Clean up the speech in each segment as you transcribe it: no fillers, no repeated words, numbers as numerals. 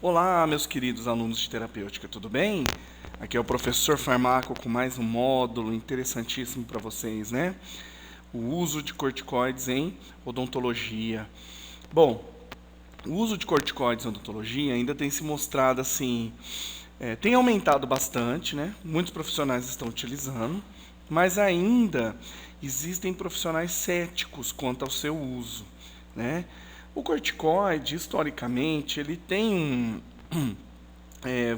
Olá, meus queridos alunos de terapêutica, tudo bem? Aqui é o professor Farmaco com mais um módulo interessantíssimo para vocês, né? O uso de corticoides em odontologia. Bom, o uso de corticoides em odontologia ainda tem se mostrado assim, tem aumentado bastante, né? Muitos profissionais estão utilizando, mas ainda existem profissionais céticos quanto ao seu uso, né? O corticoide, historicamente, ele tem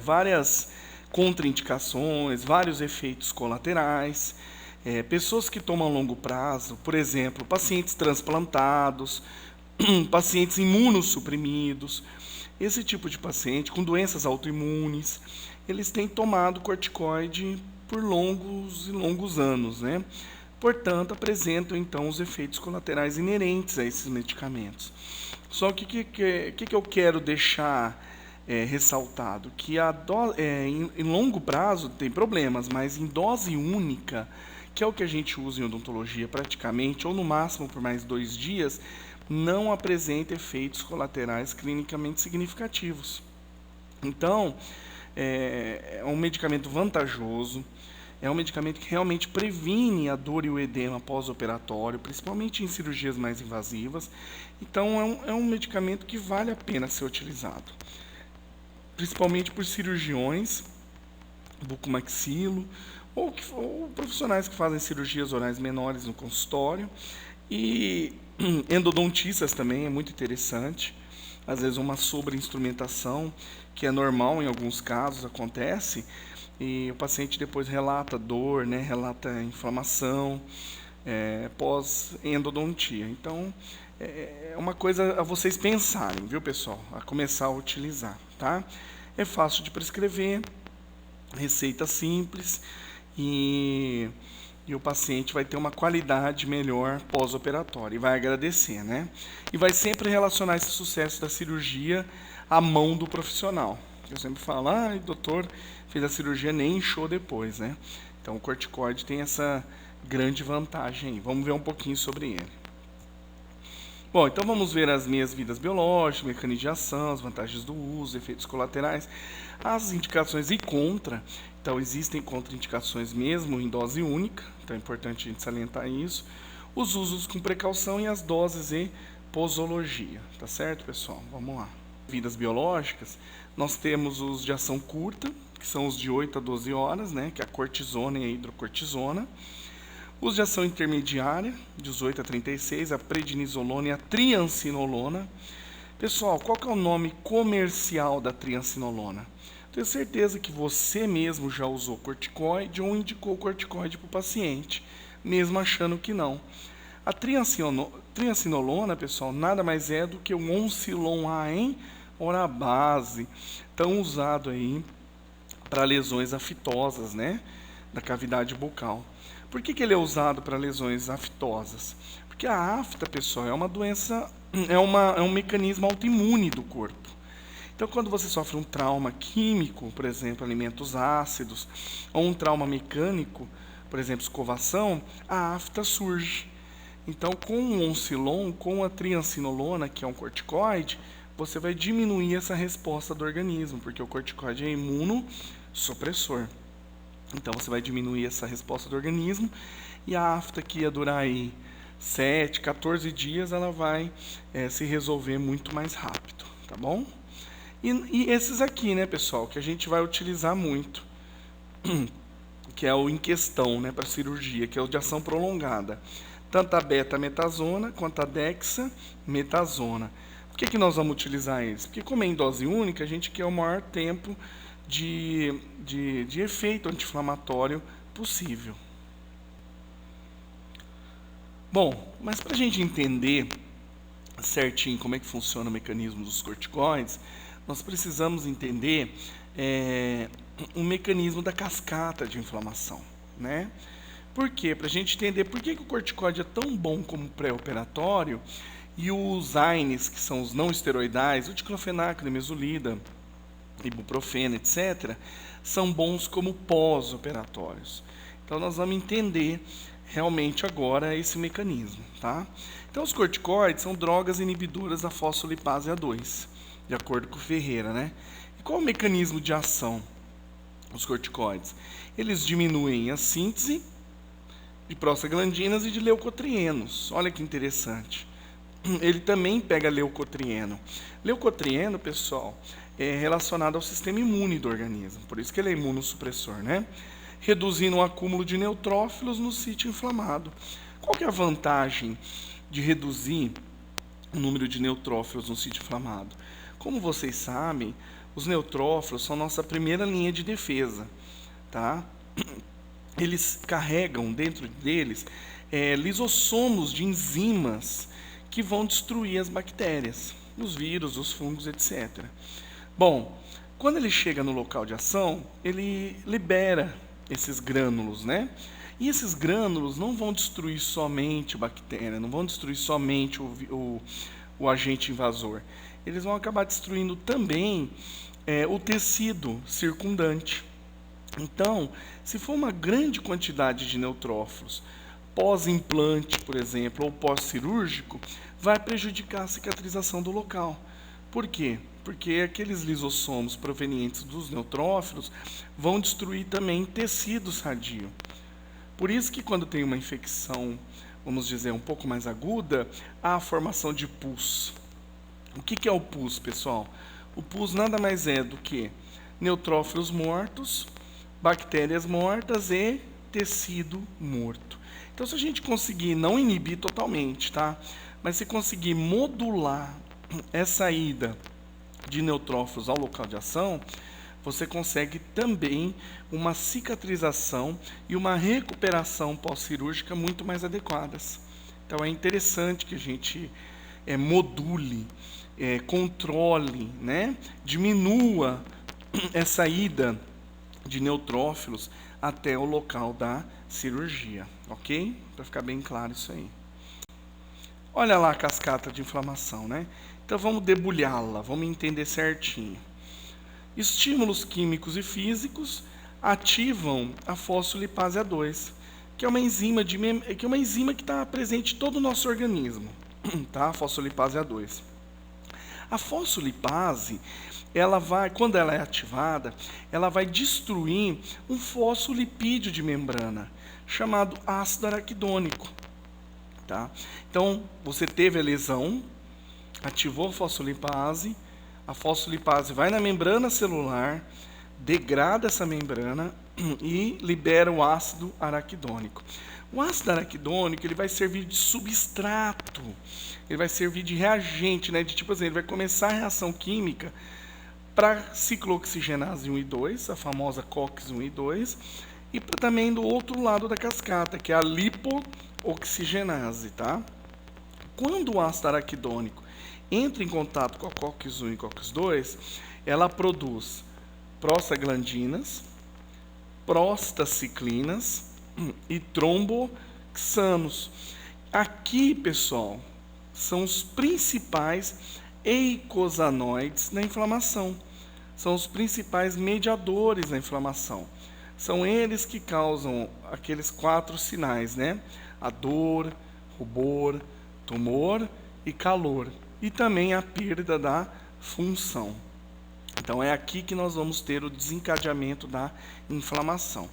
várias contraindicações, vários efeitos colaterais. Pessoas que tomam a longo prazo, por exemplo, pacientes transplantados, pacientes imunossuprimidos, esse tipo de paciente com doenças autoimunes, eles têm tomado corticoide por longos e longos anos, né? Portanto, apresentam então os efeitos colaterais inerentes a esses medicamentos. Só que o que eu quero deixar ressaltado? Que em longo prazo tem problemas, mas em dose única, que é o que a gente usa em odontologia praticamente, ou no máximo por mais 2 dias, não apresenta efeitos colaterais clinicamente significativos. Então, é um medicamento vantajoso, é um medicamento que realmente previne a dor e o edema pós-operatório, principalmente em cirurgias mais invasivas. Então, é um medicamento que vale a pena ser utilizado, principalmente por cirurgiões, bucomaxilo, ou profissionais que fazem cirurgias orais menores no consultório. E endodontistas também é muito interessante. Às vezes uma sobreinstrumentação, que é normal em alguns casos, acontece, e o paciente depois relata dor, né, relata inflamação pós-endodontia. Então, é uma coisa a vocês pensarem, viu, pessoal? A começar a utilizar, tá? É fácil de prescrever, receita simples e o paciente vai ter uma qualidade melhor pós-operatória e vai agradecer, né? E vai sempre relacionar esse sucesso da cirurgia à mão do profissional. Eu sempre falo, doutor, fez a cirurgia, nem inchou depois, né? Então o corticoide tem essa grande vantagem aí. Vamos ver um pouquinho sobre ele. Bom, então vamos ver as meias-vidas biológicas, mecanismos de ação, as vantagens do uso, efeitos colaterais, as indicações e contra. Então existem contraindicações mesmo em dose única, então é importante a gente salientar isso. Os usos com precaução e as doses e posologia, tá certo, pessoal? Vamos lá. Vidas biológicas, nós temos os de ação curta, que são os de 8 a 12 horas, né, que é a cortisona e a hidrocortisona. Os de ação intermediária, 18 a 36, a prednisolona e a triancinolona. Pessoal, qual que é o nome comercial da triancinolona? Tenho certeza que você mesmo já usou corticoide ou indicou corticoide para o paciente, mesmo achando que não. A triancinolona, pessoal, nada mais é do que o Oncilon A em hora base, tão usado aí para lesões afitosas, né, da cavidade bucal. Por que ele é usado para lesões afitosas? Porque a afta, pessoal, é uma doença, é um mecanismo autoimune do corpo. Então, quando você sofre um trauma químico, por exemplo, alimentos ácidos, ou um trauma mecânico, por exemplo, escovação, a afta surge. Então, com o Oncilon, com a triancinolona, que é um corticoide, você vai diminuir essa resposta do organismo, porque o corticoide é imunossupressor. Então, você vai diminuir essa resposta do organismo e a afta que ia durar aí 7, 14 dias, ela vai se resolver muito mais rápido, tá bom? E esses aqui, né, pessoal, que a gente vai utilizar muito, que é o em questão, né, para cirurgia, que é o de ação prolongada. Tanto a beta-metasona quanto a dexa-metasona. Por que nós vamos utilizar eles? Porque como é em dose única, a gente quer o maior tempo de efeito anti-inflamatório possível. Bom, mas para a gente entender certinho como é que funciona o mecanismo dos corticoides, nós precisamos entender o mecanismo da cascata de inflamação, né? Por quê? Para a gente entender por que o corticoide é tão bom como pré-operatório e os AINES, que são os não esteroidais, o diclofenaco, nimesulida, ibuprofeno, etc., são bons como pós-operatórios. Então, nós vamos entender realmente agora esse mecanismo, tá? Então, os corticoides são drogas inibidoras da fosfolipase A2. de acordo com Ferreira, né? E qual o mecanismo de ação dos corticoides? Eles diminuem a síntese de prostaglandinas e de leucotrienos. Olha que interessante. Ele também pega leucotrieno. Leucotrieno, pessoal, é relacionado ao sistema imune do organismo, por isso que ele é imunossupressor, né? Reduzindo o acúmulo de neutrófilos no sítio inflamado. Qual que é a vantagem de reduzir o número de neutrófilos no sítio inflamado? Como vocês sabem, os neutrófilos são nossa primeira linha de defesa, tá? Eles carregam dentro deles lisossomos de enzimas que vão destruir as bactérias, os vírus, os fungos, etc. Bom, quando ele chega no local de ação, ele libera esses grânulos, né? E esses grânulos não vão destruir somente a bactéria, não vão destruir somente o agente invasor. Eles vão acabar destruindo também o tecido circundante. Então, se for uma grande quantidade de neutrófilos pós-implante, por exemplo, ou pós-cirúrgico, vai prejudicar a cicatrização do local. Por quê? Porque aqueles lisossomos provenientes dos neutrófilos vão destruir também tecido sadio. Por isso que quando tem uma infecção, vamos dizer, um pouco mais aguda, há a formação de pus. O que é o pus, pessoal? O pus nada mais é do que neutrófilos mortos, bactérias mortas e tecido morto. Então, se a gente conseguir não inibir totalmente, tá? Mas se conseguir modular essa ida de neutrófilos ao local de ação, você consegue também uma cicatrização e uma recuperação pós-cirúrgica muito mais adequadas. Então, é interessante que a gente module, controle, né? Diminua essa ida de neutrófilos até o local da cirurgia, ok? Para ficar bem claro isso aí. Olha lá a cascata de inflamação, né? Então vamos debulhá-la, vamos entender certinho. Estímulos químicos e físicos ativam a fosfolipase A2, que é uma enzima que está presente em todo o nosso organismo, tá? A fosfolipase A2. A fosfolipase, quando ela é ativada, ela vai destruir um fosfolipídio de membrana, chamado ácido araquidônico. Tá? Então, você teve a lesão, ativou a fosfolipase vai na membrana celular, degrada essa membrana e libera o ácido araquidônico. O ácido araquidônico ele vai servir de substrato, ele vai servir de reagente, né? De tipo assim, ele vai começar a reação química para ciclooxigenase 1 e 2, a famosa COX 1 e 2, e também do outro lado da cascata, que é a lipooxigenase, tá? Quando o ácido araquidônico entra em contato com a COX 1 e COX 2, ela produz prostaglandinas, prostaciclinas e tromboxanos. Aqui, pessoal, são os principais eicosanoides na inflamação. São os principais mediadores da inflamação. São eles que causam aqueles 4 sinais, né? A dor, rubor, tumor e calor. E também a perda da função. Então é aqui que nós vamos ter o desencadeamento da inflamação.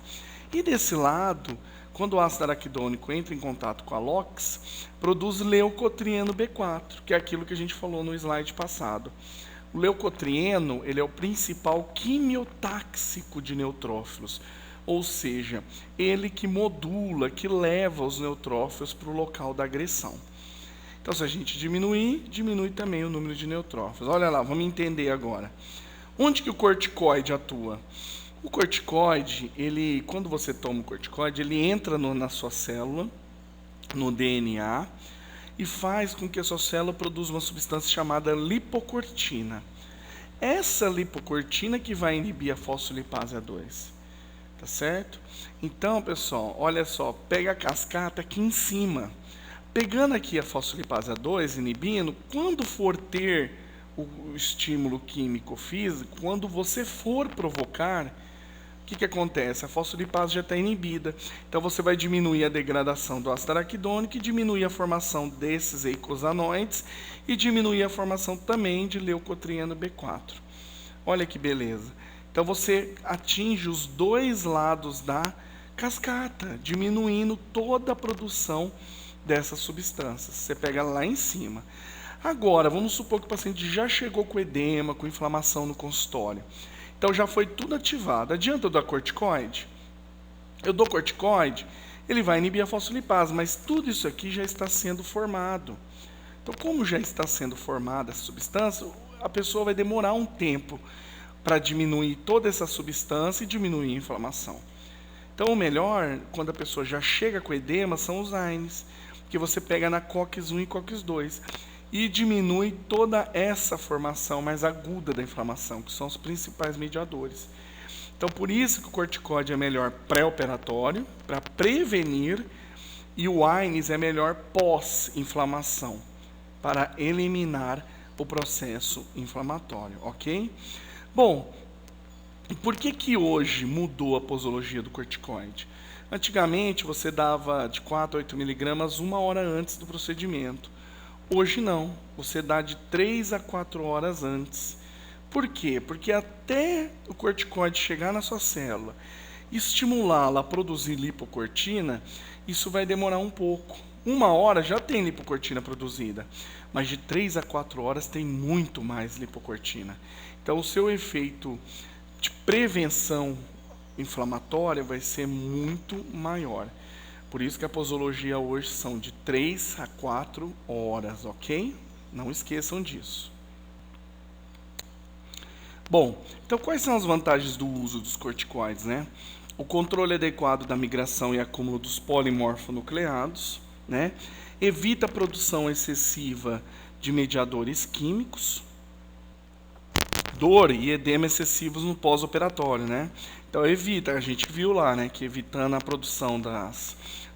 E desse lado, quando o ácido araquidônico entra em contato com a LOX, produz leucotrieno B4, que é aquilo que a gente falou no slide passado. O leucotrieno ele é o principal quimiotáxico de neutrófilos, ou seja, ele que modula, que leva os neutrófilos para o local da agressão. Então, se a gente diminuir, diminui também o número de neutrófilos. Olha lá, vamos entender agora. Onde que o corticoide atua? O corticoide, quando você toma o corticoide, ele entra na sua célula, no DNA, e faz com que a sua célula produza uma substância chamada lipocortina. Essa lipocortina que vai inibir a fosfolipase A2. Tá certo? Então, pessoal, olha só, pega a cascata aqui em cima. Pegando aqui a fosfolipase A2, inibindo, quando for ter o estímulo químico físico, quando você for provocar, o que acontece? A fosfolipase já está inibida. Então você vai diminuir a degradação do ácido araquidônico e diminuir a formação desses eicosanoides e diminuir a formação também de leucotrieno B4. Olha que beleza. Então você atinge os dois lados da cascata, diminuindo toda a produção dessas substâncias. Você pega lá em cima. Agora, vamos supor que o paciente já chegou com edema, com inflamação no consultório. Então já foi tudo ativado. Adianta eu dar corticoide? Eu dou corticoide, ele vai inibir a fosfolipase, mas tudo isso aqui já está sendo formado. Então, como já está sendo formada essa substância, a pessoa vai demorar um tempo para diminuir toda essa substância e diminuir a inflamação. Então, o melhor, quando a pessoa já chega com edema, são os AINES, que você pega na COX-1 e COX-2 e diminui toda essa formação mais aguda da inflamação, que são os principais mediadores. Então, por isso que o corticoide é melhor pré-operatório, para prevenir, e o AINES é melhor pós-inflamação, para eliminar o processo inflamatório, ok? Bom, por que hoje mudou a posologia do corticoide? Antigamente, você dava de 4 a 8 miligramas 1 hora antes do procedimento. Hoje não, você dá de 3 a 4 horas antes. Por quê? Porque até o corticoide chegar na sua célula e estimulá-la a produzir lipocortina, isso vai demorar um pouco. 1 hora já tem lipocortina produzida, mas de 3 a 4 horas tem muito mais lipocortina. Então o seu efeito de prevenção inflamatória vai ser muito maior. Por isso que a posologia hoje são de 3 a 4 horas, ok? Não esqueçam disso. Bom, então quais são as vantagens do uso dos corticoides, né? O controle adequado da migração e acúmulo dos polimorfonucleados, né? Evita a produção excessiva de mediadores químicos, dor e edema excessivos no pós-operatório, né? Então evita, a gente viu lá, né, que evitando a produção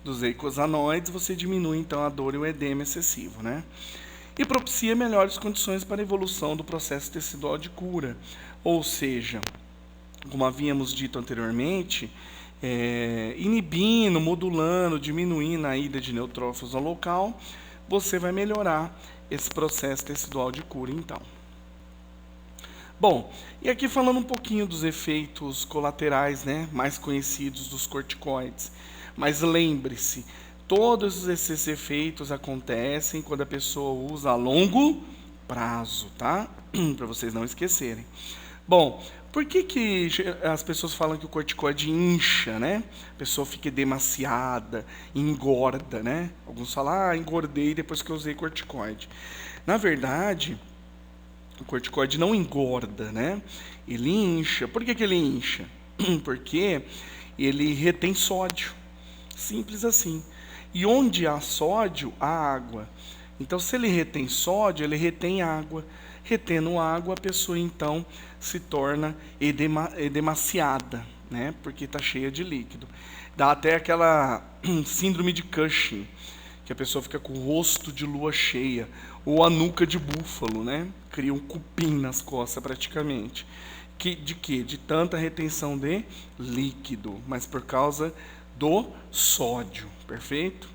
dos eicosanoides, você diminui então a dor e o edema excessivo, né? E propicia melhores condições para a evolução do processo tecidual de cura. Ou seja, como havíamos dito anteriormente, inibindo, modulando, diminuindo a ida de neutrófilos ao local, você vai melhorar esse processo tecidual de cura, então. Bom, e aqui falando um pouquinho dos efeitos colaterais, né, mais conhecidos dos corticoides. Mas lembre-se, todos esses efeitos acontecem quando a pessoa usa a longo prazo, tá? Para vocês não esquecerem. Bom, por que as pessoas falam que o corticoide incha, né? A pessoa fica demasiada, engorda, né? Alguns falam, engordei depois que eu usei corticoide. Na verdade, o corticoide não engorda, né? Ele incha. Por que ele incha? Porque ele retém sódio. Simples assim. E onde há sódio, há água. Então, se ele retém sódio, ele retém água. Retendo água, a pessoa, então, se torna edemaciada, né? Porque está cheia de líquido. Dá até aquela síndrome de Cushing, que a pessoa fica com o rosto de lua cheia, ou a nuca de búfalo, né? Cria um cupim nas costas, praticamente. De quê? De tanta retenção de líquido, mas por causa do sódio, perfeito?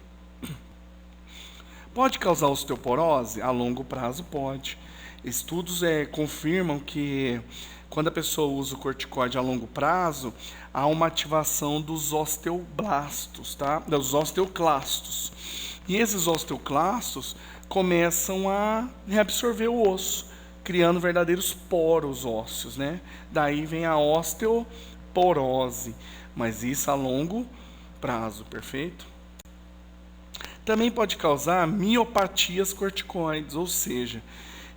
Pode causar osteoporose? A longo prazo pode. Estudos confirmam que quando a pessoa usa o corticoide a longo prazo, há uma ativação dos osteoblastos, tá? Dos osteoclastos. E esses osteoclastos começam a reabsorver o osso, criando verdadeiros poros ósseos, né? Daí vem a osteoporose, mas isso a longo prazo, perfeito? Também pode causar miopatias corticoides, ou seja,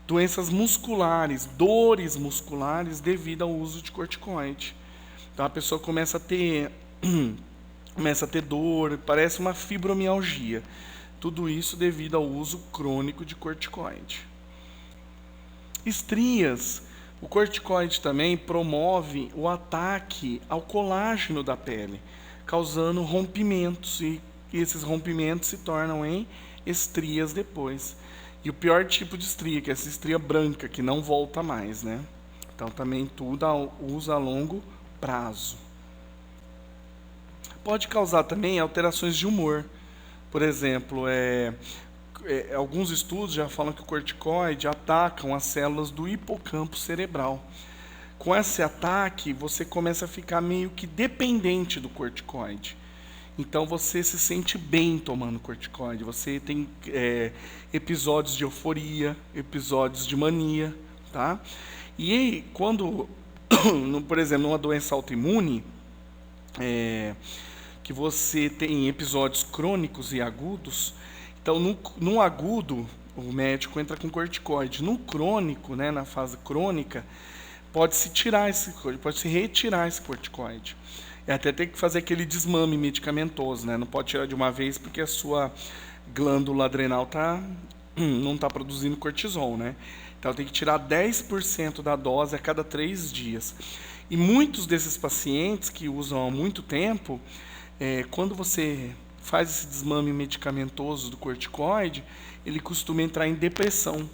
doenças musculares, dores musculares devido ao uso de corticoide. Então a pessoa começa a ter dor, parece uma fibromialgia. Tudo isso devido ao uso crônico de corticoide. Estrias. O corticoide também promove o ataque ao colágeno da pele, causando rompimentos, e esses rompimentos se tornam em estrias depois. E o pior tipo de estria, que é essa estria branca, que não volta mais, né? Então também tudo usa a longo prazo. pode causar também alterações de humor. Por exemplo, alguns estudos já falam que o corticoide atacam as células do hipocampo cerebral. Com esse ataque, você começa a ficar meio que dependente do corticoide. Então você se sente bem tomando corticoide. Você tem episódios de euforia, episódios de mania, tá? E quando, por exemplo, numa doença autoimune, que você tem episódios crônicos e agudos, então no agudo o médico entra com corticoide. No crônico, né, na fase crônica, pode-se retirar esse corticoide. E até tem que fazer aquele desmame medicamentoso, né? Não pode tirar de uma vez porque a sua glândula adrenal não está produzindo cortisol, né? Então tem que tirar 10% da dose a cada 3 dias. E muitos desses pacientes que usam há muito tempo, quando você faz esse desmame medicamentoso do corticoide, ele costuma entrar em depressão,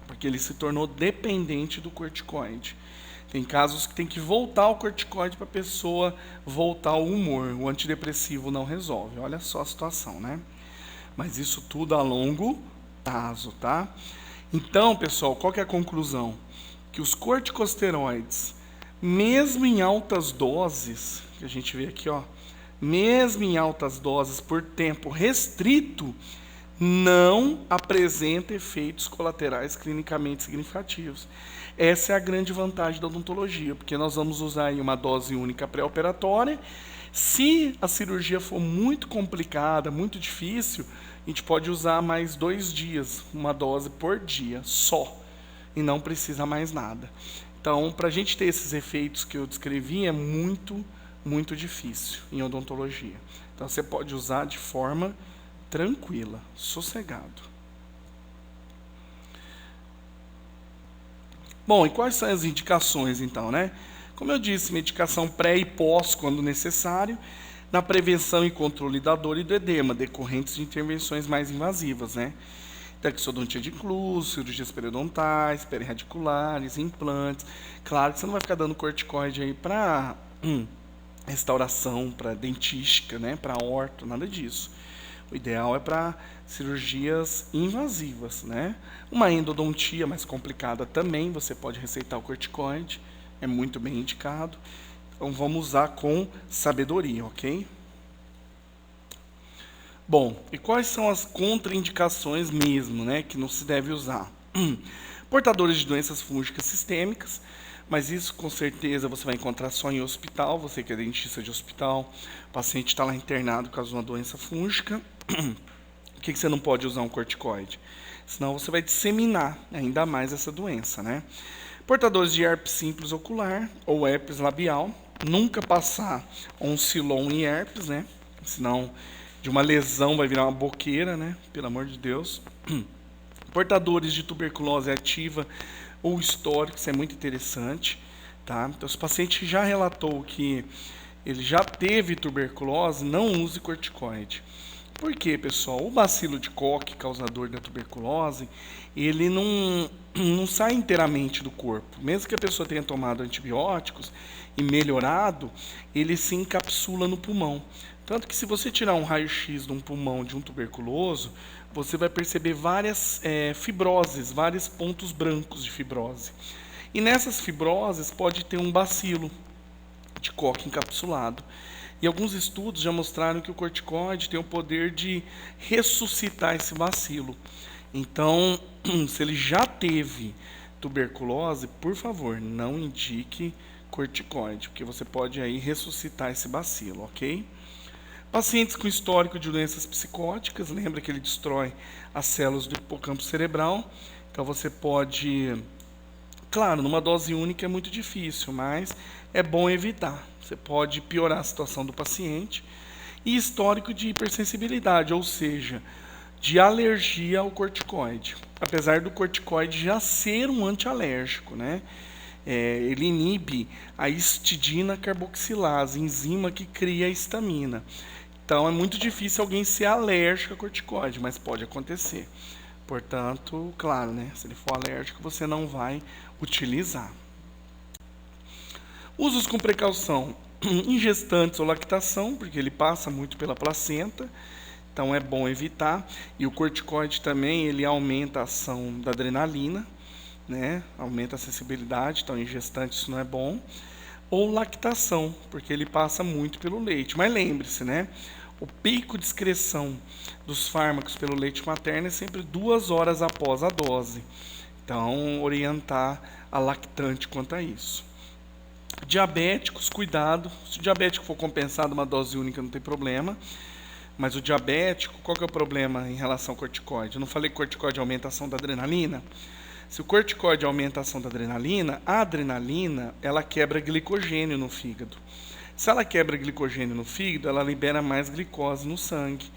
porque ele se tornou dependente do corticoide. Tem casos que tem que voltar o corticoide para a pessoa voltar ao humor. O antidepressivo não resolve. Olha só a situação, né? Mas isso tudo a longo prazo, tá? Então, pessoal, qual que é a conclusão? Que os corticosteroides, mesmo em altas doses, que a gente vê aqui, ó, mesmo em altas doses por tempo restrito, não apresenta efeitos colaterais clinicamente significativos. Essa é a grande vantagem da odontologia, porque nós vamos usar aí uma dose única pré-operatória. Se a cirurgia for muito complicada, muito difícil, a gente pode usar mais 2 dias, uma dose por dia só, e não precisa mais nada. Então, para a gente ter esses efeitos que eu descrevi, é muito, muito difícil em odontologia. Então, você pode usar de forma tranquila, sossegado. Bom, e quais são as indicações então, né? Como eu disse, medicação pré e pós, quando necessário, na prevenção e controle da dor e do edema, decorrentes de intervenções mais invasivas, né? Texodontia de incluso, cirurgias periodontais, periradiculares, implantes. Claro que você não vai ficar dando corticoide aí para restauração, para dentística, né? Para orto, nada disso. O ideal é para cirurgias invasivas, né? Uma endodontia mais complicada também, você pode receitar o corticoide, é muito bem indicado. Então vamos usar com sabedoria, ok? Bom, e quais são as contraindicações mesmo, né, que não se deve usar? Portadores de doenças fúngicas sistêmicas, mas isso com certeza você vai encontrar só em hospital, você que é dentista de hospital, o paciente está lá internado por causa de uma doença fúngica. Por que você não pode usar um corticoide? Senão você vai disseminar ainda mais essa doença, né? Portadores de herpes simples ocular ou herpes labial, nunca passar oncilon em herpes, né? Senão de uma lesão vai virar uma boqueira, né? Pelo amor de Deus. Portadores de tuberculose ativa ou histórico, isso é muito interessante, tá? Então, se o paciente já relatou que ele já teve tuberculose, não use corticoide. Por quê, pessoal? O bacilo de Koch, causador da tuberculose, ele não sai inteiramente do corpo. Mesmo que a pessoa tenha tomado antibióticos e melhorado, ele se encapsula no pulmão. Tanto que se você tirar um raio-x de um pulmão de um tuberculoso, você vai perceber várias fibroses, vários pontos brancos de fibrose. E nessas fibroses pode ter um bacilo de Koch encapsulado. E alguns estudos já mostraram que o corticoide tem o poder de ressuscitar esse bacilo. Então, se ele já teve tuberculose, por favor, não indique corticoide, porque você pode aí ressuscitar esse bacilo, ok? Pacientes com histórico de doenças psicóticas, lembra que ele destrói as células do hipocampo cerebral, então você pode... Claro, numa dose única é muito difícil, mas é bom evitar. Você pode piorar a situação do paciente. E histórico de hipersensibilidade, ou seja, de alergia ao corticoide. Apesar do corticoide já ser um antialérgico, né? Ele inibe a histidina carboxilase, enzima que cria a histamina. Então é muito difícil alguém ser alérgico a corticoide, mas pode acontecer. Portanto, claro, né? Se ele for alérgico, você não vai utilizar. Usos com precaução. Em gestantes ou lactação, porque ele passa muito pela placenta, então é bom evitar. E o corticoide também, ele aumenta a ação da adrenalina, né? Aumenta a sensibilidade, então em gestantes isso não é bom. Ou lactação, porque ele passa muito pelo leite. Mas lembre-se, né? O pico de excreção dos fármacos pelo leite materno é sempre 2 horas após a dose. Então, orientar a lactante quanto a isso. Diabéticos, cuidado. Se o diabético for compensado uma dose única, não tem problema. Mas o diabético, qual que é o problema em relação ao corticoide? Eu não falei que corticoide aumenta a ação da adrenalina? Se o corticoide aumenta a ação da adrenalina, a adrenalina, ela quebra glicogênio no fígado. Se ela quebra glicogênio no fígado, ela libera mais glicose no sangue.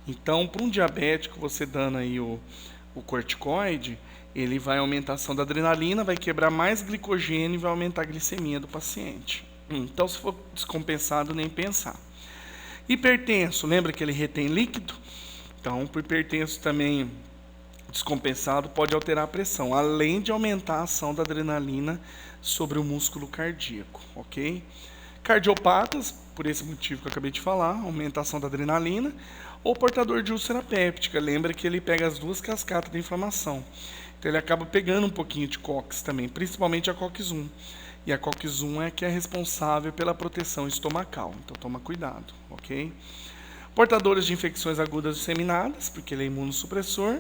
Então, para um diabético, você dando aí o corticoide, ele vai aumentar a ação da adrenalina, vai quebrar mais glicogênio e vai aumentar a glicemia do paciente. Então, se for descompensado, nem pensar. Hipertenso, lembra que ele retém líquido? Então, para o hipertenso também descompensado pode alterar a pressão, além de aumentar a ação da adrenalina sobre o músculo cardíaco, ok? Cardiopatas, por esse motivo que eu acabei de falar, aumentação da adrenalina, ou portador de úlcera péptica, lembra que ele pega as 2 cascatas da inflamação. Então ele acaba pegando um pouquinho de COX também, principalmente a COX-1. E a COX-1 é que é responsável pela proteção estomacal, então toma cuidado, ok? Portadores de infecções agudas disseminadas, porque ele é imunossupressor,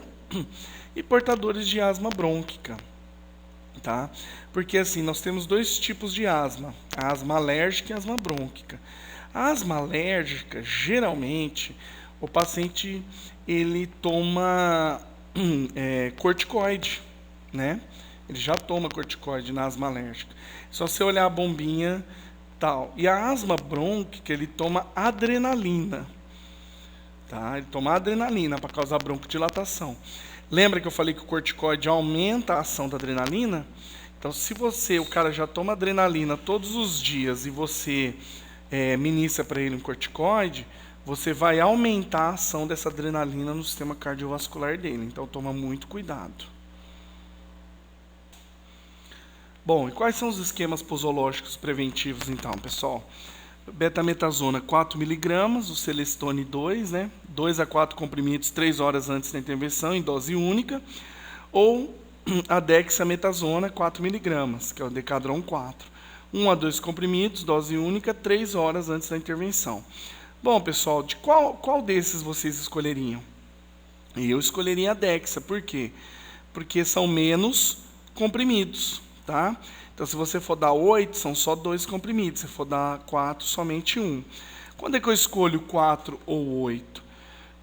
e portadores de asma brônquica. Tá? Porque assim, nós temos 2 tipos de asma, a asma alérgica e a asma brônquica. A asma alérgica, geralmente, o paciente ele toma corticoide, né? Ele já toma corticoide na asma alérgica. Só você olhar a bombinha, tal. E a asma brônquica, ele toma adrenalina, tá? Ele toma adrenalina para causar broncodilatação. Lembra que eu falei que o corticoide aumenta a ação da adrenalina? Então, se o cara já toma adrenalina todos os dias e você ministra para ele um corticoide, você vai aumentar a ação dessa adrenalina no sistema cardiovascular dele. Então, toma muito cuidado. Bom, e quais são os esquemas posológicos preventivos, então, pessoal? Betametasona 4 mg, o Celestone 2, né? 2 a 4 comprimidos 3 horas antes da intervenção, em dose única. Ou a dexametasona 4 mg, que é o Decadron 4. 1 a 2 comprimidos, dose única, 3 horas antes da intervenção. Bom, pessoal, de qual desses vocês escolheriam? Eu escolheria a dexa, por quê? Porque são menos comprimidos, tá? Então, se você for dar 8, são só 2 comprimidos. Se for dar 4, somente 1. Quando é que eu escolho 4 ou 8?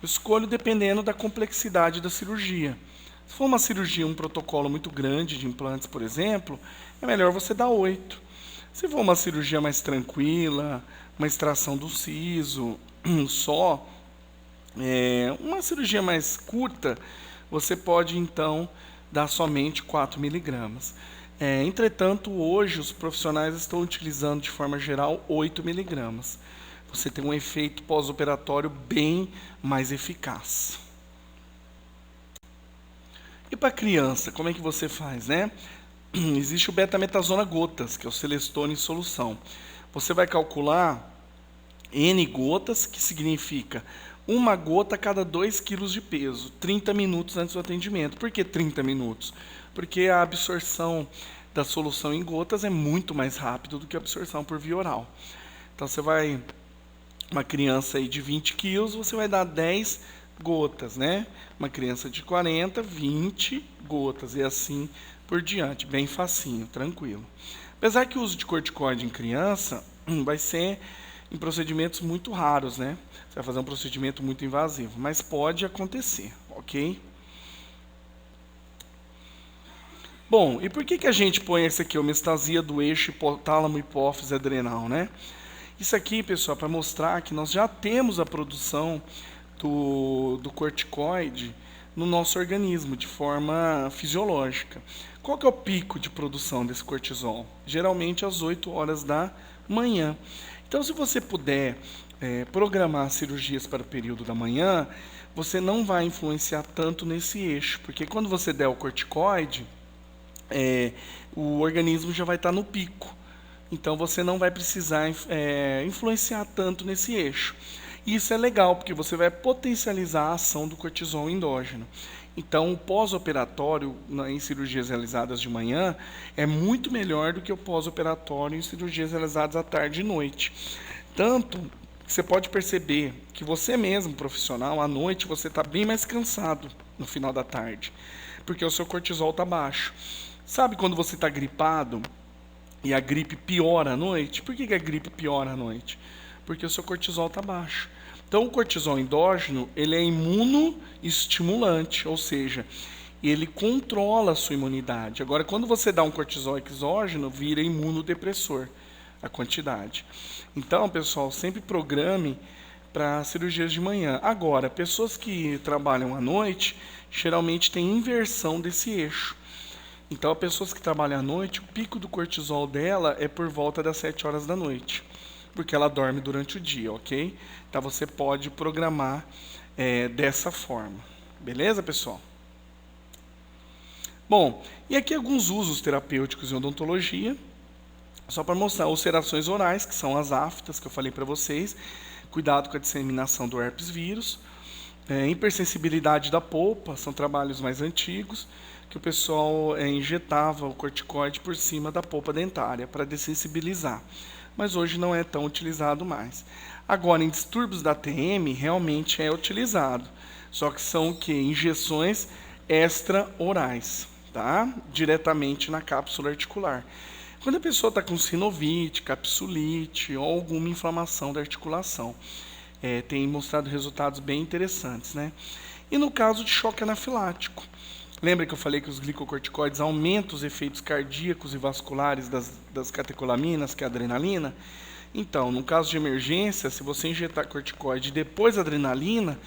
Eu escolho dependendo da complexidade da cirurgia. Se for uma cirurgia, um protocolo muito grande de implantes, por exemplo, é melhor você dar 8. Se for uma cirurgia mais tranquila, uma extração do siso, só, uma cirurgia mais curta, você pode, então, dar somente 4 miligramas. Entretanto, hoje os profissionais estão utilizando de forma geral 8 miligramas. Você tem um efeito pós-operatório bem mais eficaz. E para criança, como é que você faz, né? Existe o betametasona gotas, que é o Celestone em solução. Você vai calcular N gotas, que significa 1 gota a cada 2 quilos de peso, 30 minutos antes do atendimento. Por que 30 minutos? Porque a absorção da solução em gotas é muito mais rápida do que a absorção por via oral. Então, você vai, uma criança aí de 20 quilos, você vai dar 10 gotas, né? Uma criança de 40, 20 gotas, e assim por diante, bem facinho, tranquilo. Apesar que o uso de corticoide em criança vai ser em procedimentos muito raros, né? Você vai fazer um procedimento muito invasivo, mas pode acontecer, ok? Bom, e por que a gente põe esse aqui, homeostasia do eixo tálamo-hipófise adrenal, né? Isso aqui, pessoal, para mostrar que nós já temos a produção do corticoide no nosso organismo, de forma fisiológica. Qual que é o pico de produção desse cortisol? Geralmente às 8 horas da manhã. Então, se você puder programar cirurgias para o período da manhã, você não vai influenciar tanto nesse eixo, porque quando você der o corticoide, o organismo já vai estar no pico. então você não vai precisar influenciar tanto nesse eixo. Isso é legal, porque você vai potencializar a ação do cortisol endógeno. Então, o pós-operatório em cirurgias realizadas de manhã é muito melhor do que o pós-operatório em cirurgias realizadas à tarde e noite. Tanto que você pode perceber que você mesmo, profissional, à noite você está bem mais cansado no final da tarde, porque o seu cortisol está baixo. Sabe quando você está gripado e a gripe piora à noite? Por que a gripe piora à noite? Porque o seu cortisol está baixo. Então, o cortisol endógeno, ele é imunoestimulante, ou seja, ele controla a sua imunidade. Agora, quando você dá um cortisol exógeno, vira imunodepressor, a quantidade. Então, pessoal, sempre programe para cirurgias de manhã. Agora, pessoas que trabalham à noite, geralmente tem inversão desse eixo. Então, pessoas que trabalham à noite, o pico do cortisol dela é por volta das 7 horas da noite, porque ela dorme durante o dia, ok? Então, você pode programar dessa forma. Beleza, pessoal? Bom, e aqui alguns usos terapêuticos em odontologia, só para mostrar ulcerações orais, que são as aftas que eu falei para vocês, cuidado com a disseminação do herpes vírus, hipersensibilidade da polpa, são trabalhos mais antigos, que o pessoal injetava o corticoide por cima da polpa dentária para dessensibilizar, mas hoje não é tão utilizado mais. Agora, em distúrbios da TM, realmente é utilizado, só que são o quê? Injeções extra-orais, tá? Diretamente na cápsula articular. Quando a pessoa está com sinovite, capsulite ou alguma inflamação da articulação, tem mostrado resultados bem interessantes, né? E no caso de choque anafilático, lembra que eu falei que os glicocorticoides aumentam os efeitos cardíacos e vasculares das catecolaminas, que é a adrenalina? Então, no caso de emergência, se você injetar corticoide e depois adrenalina,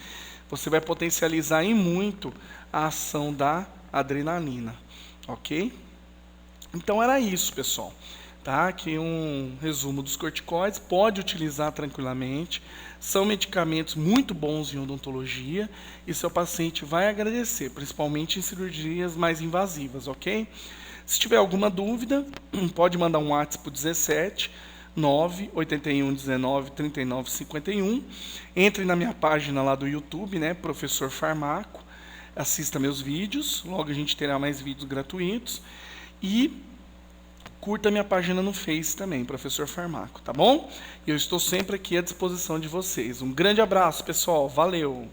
você vai potencializar em muito a ação da adrenalina, ok? Então era isso, pessoal. Tá? Aqui um resumo dos corticoides, pode utilizar tranquilamente, são medicamentos muito bons em odontologia e seu paciente vai agradecer, principalmente em cirurgias mais invasivas, ok? Se tiver alguma dúvida, pode mandar um WhatsApp para o 17 981 19 39 51. Entre na minha página lá do YouTube, né, Professor Farmaco, assista meus vídeos, logo a gente terá mais vídeos gratuitos. E curta minha página no Face também, Professor Farmaco, tá bom? Eu estou sempre aqui à disposição de vocês. Um grande abraço, pessoal. Valeu!